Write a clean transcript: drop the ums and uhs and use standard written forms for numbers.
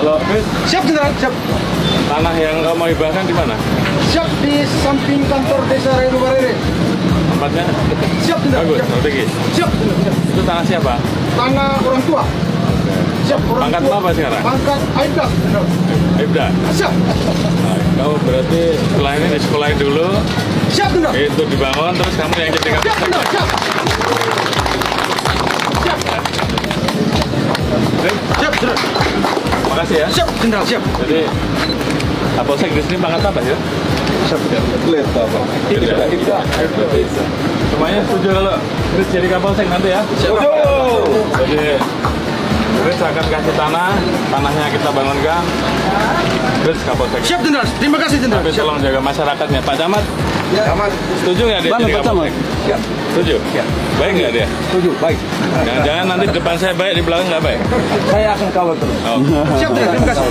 Halo, Chris. Siap, Jenderal. Siap. Tanah yang kamu mau hibahkan di mana? Siap di samping kantor desa Renu Barere. Tempatnya? Siap, Jenderal. Bagus, Siap. strategi. Siap, Jenderal. Itu tanah siapa? Tanah orang tua. Siap, orang Pangkat tua. apa sekarang? Pangkat Aibda, Jenderal. Aibda. Siap. Nah, kamu berarti setelah ini disekolahin dulu, Siap, Jenderal. itu dibangun, terus kamu yang jadi Siap, kapolsek. Jenderal. Siap. Siap. Siap, Jenderal. Makasih ya. Siap, Jenderal. Siap. Jadi kapolsek di sini pangkat apa ya? Siap, Jenderal. Aibda. Semuanya setuju kalau Chris jadi kapolsek nanti ya? Siap. Jadi Chris akan kasih tanahnya kita bangunkan. Chris kapolsek. Siap, Jenderal. Terima kasih, Jenderal. Tapi Siap. tolong jaga masyarakatnya. Pak Camat, Camat. setuju nggak dia jadi kapolsek? Siap. Setuju? Siap. Baik nggak dia? Setuju. Baik. Jangan-jangan nanti di depan saya baik, di belakang nggak baik? Saya akan kawal terus. Oh. Siap, Jenderal. Terima kasih.